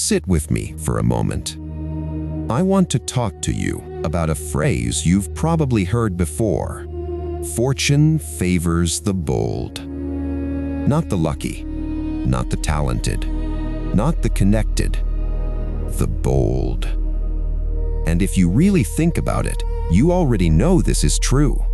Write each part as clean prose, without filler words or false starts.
Sit with me for a moment. I want to talk to you about a phrase you've probably heard before. Fortune favors the bold. Not the lucky, not the talented, not the connected, the bold. And if you really think about it, you already know this is true.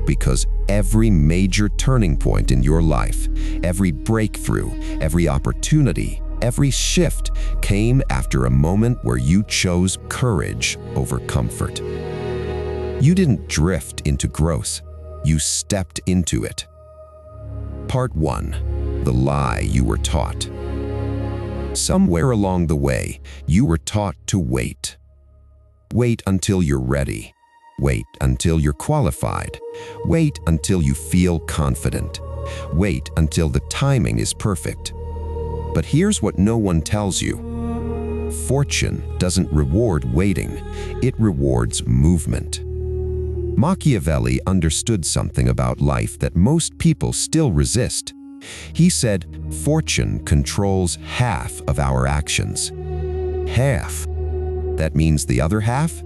Because every major turning point in your life, every breakthrough, every opportunity, every shift came after a moment where you chose courage over comfort. You didn't drift into growth, you stepped into it. Part 1. The lie you were taught. Somewhere along the way, you were taught to wait. Wait until you're ready. Wait until you're qualified. Wait until you feel confident. Wait until the timing is perfect. But here's what no one tells you. Fortune doesn't reward waiting, it rewards movement. Machiavelli understood something about life that most people still resist. He said, fortune controls half of our actions. Half. That means the other half?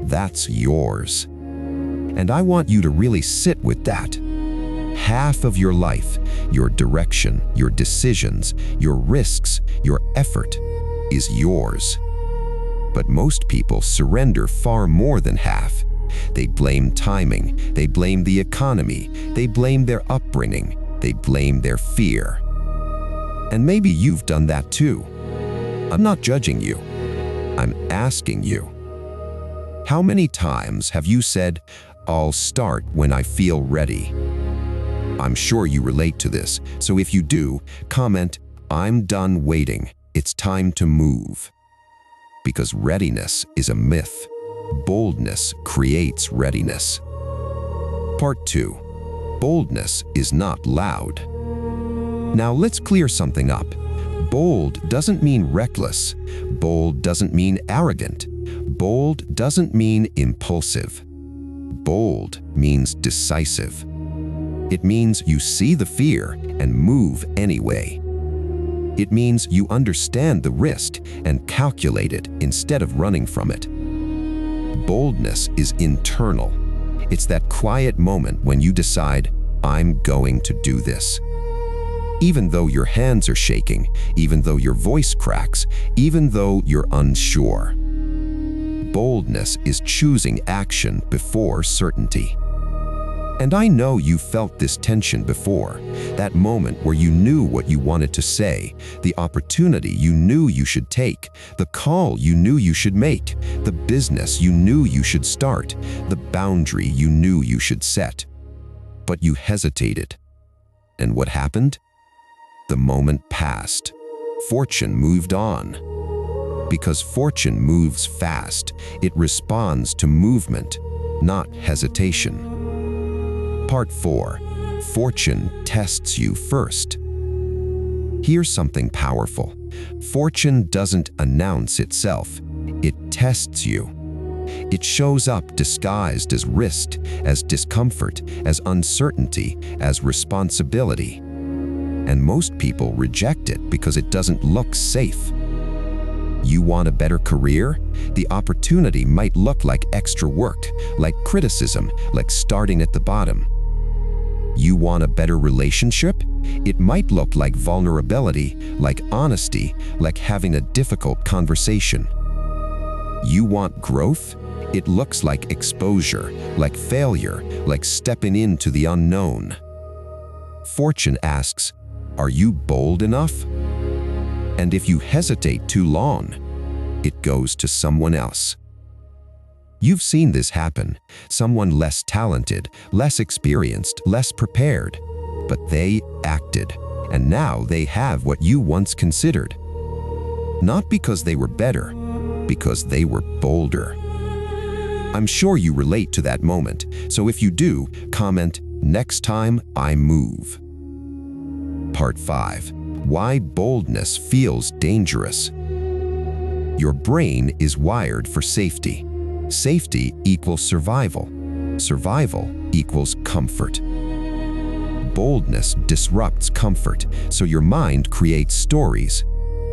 That's yours. And I want you to really sit with that. Half of your life, your direction, your decisions, your risks, your effort is yours. But most people surrender far more than half. They blame timing, they blame the economy, they blame their upbringing, they blame their fear. And maybe you've done that too. I'm not judging you. I'm asking you. How many times have you said, I'll start when I feel ready? I'm sure you relate to this, so if you do, comment, I'm done waiting. It's time to move. Because readiness is a myth. Boldness creates readiness. Part 2. Boldness is not loud. Now let's clear something up. Bold doesn't mean reckless. Bold doesn't mean arrogant. Bold doesn't mean impulsive. Bold means decisive. It means you see the fear and move anyway. It means you understand the risk and calculate it instead of running from it. Boldness is internal. It's that quiet moment when you decide, I'm going to do this. Even though your hands are shaking, even though your voice cracks, even though you're unsure. Boldness is choosing action before certainty. And I know you felt this tension before, that moment where you knew what you wanted to say, the opportunity you knew you should take, the call you knew you should make, the business you knew you should start, the boundary you knew you should set. But you hesitated. And what happened? The moment passed. Fortune moved on. Because fortune moves fast, it responds to movement, not hesitation. Part 4. Fortune tests you first. Here's something powerful. Fortune doesn't announce itself. It tests you. It shows up disguised as risk, as discomfort, as uncertainty, as responsibility. And most people reject it because it doesn't look safe. You want a better career? The opportunity might look like extra work, like criticism, like starting at the bottom. You want a better relationship? It might look like vulnerability, like honesty, like having a difficult conversation. You want growth? It looks like exposure, like failure, like stepping into the unknown. Fortune asks, are you bold enough? And if you hesitate too long, it goes to someone else. You've seen this happen. Someone less talented, less experienced, less prepared. But they acted, and now they have what you once considered. Not because they were better, because they were bolder. I'm sure you relate to that moment, so if you do, comment, next time I move. Part 5. Why boldness feels dangerous. Your brain is wired for safety. Safety equals survival. Survival equals comfort. Boldness disrupts comfort, so your mind creates stories.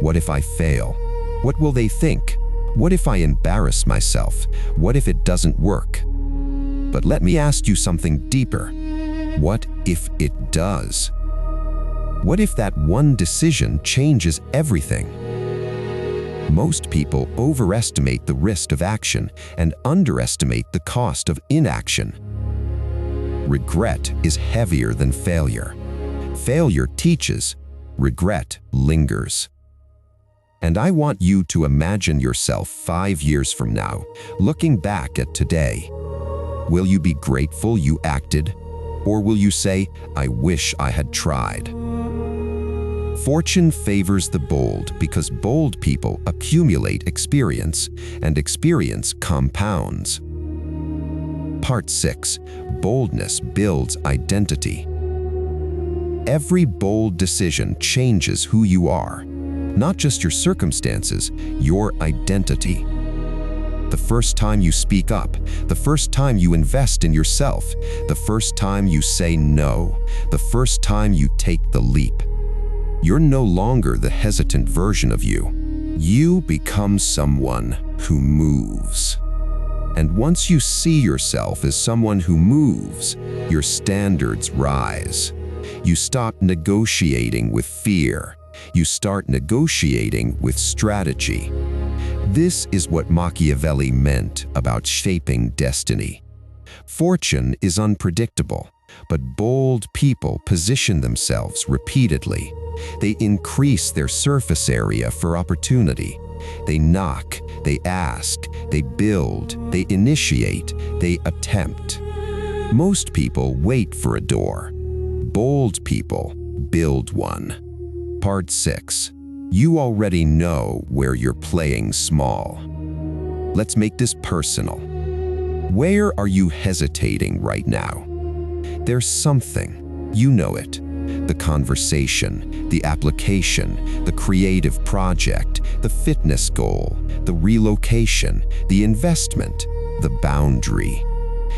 What if I fail? What will they think? What if I embarrass myself? What if it doesn't work? But let me ask you something deeper. What if it does? What if that one decision changes everything? Most people overestimate the risk of action and underestimate the cost of inaction. Regret is heavier than failure. Failure teaches, regret lingers. And I want you to imagine yourself 5 years from now, looking back at today. Will you be grateful you acted? Or will you say, I wish I had tried? Fortune favors the bold because bold people accumulate experience, and experience compounds. Part 6. Boldness builds identity. Every bold decision changes who you are, not just your circumstances, your identity. The first time you speak up, the first time you invest in yourself, the first time you say no, the first time you take the leap, you're no longer the hesitant version of you. You become someone who moves. And once you see yourself as someone who moves, your standards rise. You stop negotiating with fear. You start negotiating with strategy. This is what Machiavelli meant about shaping destiny. Fortune is unpredictable, but bold people position themselves repeatedly. They increase their surface area for opportunity. They knock, they ask, they build, they initiate, they attempt. Most people wait for a door. Bold people build one. Part 6. You already know where you're playing small. Let's make this personal. Where are you hesitating right now? There's something, you know it. The conversation, the application, the creative project, the fitness goal, the relocation, the investment, the boundary.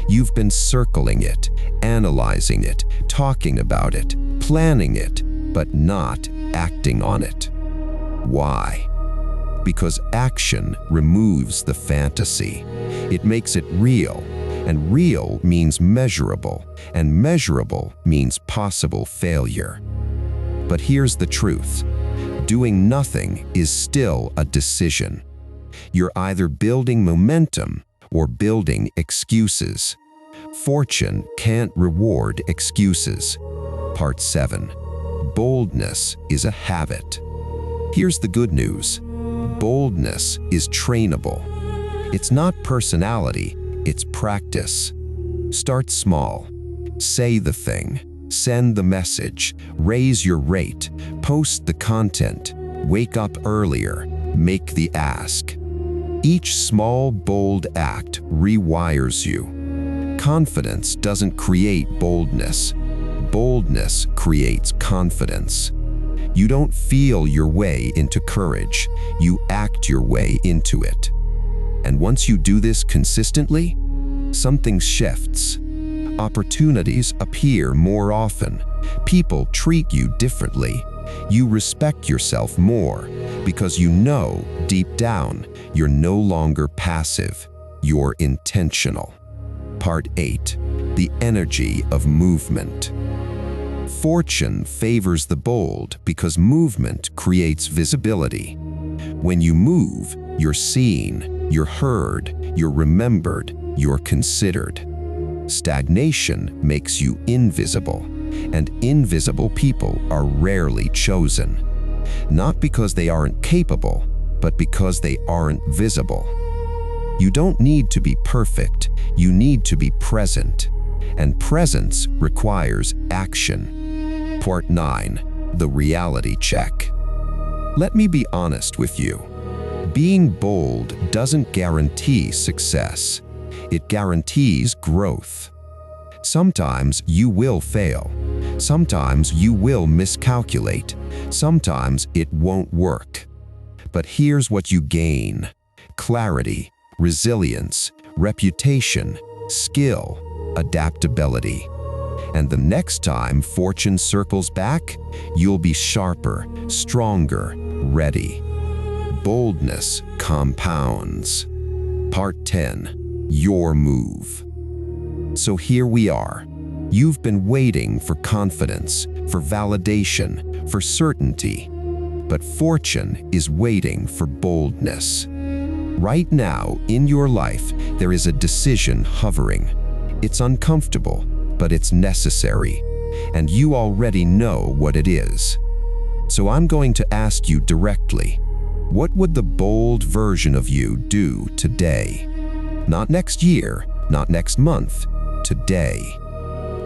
You've been circling it, analyzing it, talking about it, planning it, but not acting on it. Why? Because action removes the fantasy. It makes it real, and real means measurable, and measurable means possible failure. But here's the truth. Doing nothing is still a decision. You're either building momentum or building excuses. Fortune can't reward excuses. Part 7. Boldness is a habit. Here's the good news. Boldness is trainable. It's not personality, it's practice. Start small. Say the thing. Send the message. Raise your rate. Post the content. Wake up earlier. Make the ask. Each small, bold act rewires you. Confidence doesn't create boldness. Boldness creates confidence. You don't feel your way into courage. You act your way into it. And once you do this consistently, something shifts. Opportunities appear more often. People treat you differently. You respect yourself more because you know deep down you're no longer passive. You're intentional. Part 8. The energy of movement. Fortune favors the bold because movement creates visibility. When you move, you're seen, you're heard, you're remembered, you're considered. Stagnation makes you invisible, and invisible people are rarely chosen. Not because they aren't capable, but because they aren't visible. You don't need to be perfect, you need to be present. And presence requires action. Part 9. The reality check. Let me be honest with you. Being bold doesn't guarantee success. It guarantees growth. Sometimes you will fail. Sometimes you will miscalculate. Sometimes it won't work. But here's what you gain: clarity, resilience, reputation, skill, adaptability. And the next time fortune circles back, you'll be sharper, stronger, ready. Boldness compounds. Part 10. Your move. So here we are. You've been waiting for confidence, for validation, for certainty. But fortune is waiting for boldness. Right now, in your life, there is a decision hovering. It's uncomfortable, but it's necessary. And you already know what it is. So I'm going to ask you directly, what would the bold version of you do today? Not next year, not next month, today.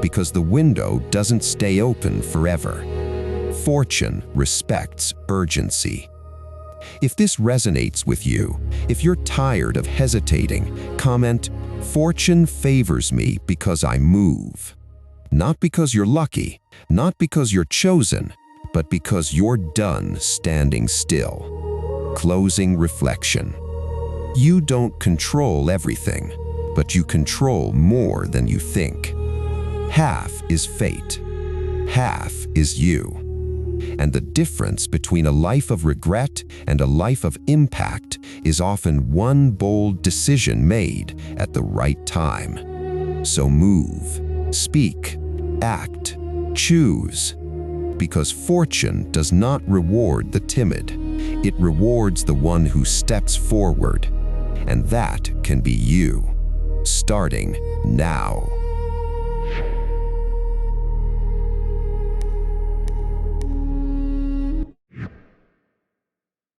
Because the window doesn't stay open forever. Fortune respects urgency. If this resonates with you, if you're tired of hesitating, comment, "Fortune favors me because I move." Not because you're lucky, not because you're chosen, but because you're done standing still. Closing reflection. You don't control everything, but you control more than you think. Half is fate, half is you. And the difference between a life of regret and a life of impact is often one bold decision made at the right time. So move, speak, act, choose. Because fortune does not reward the timid. It rewards the one who steps forward. And that can be you, starting now.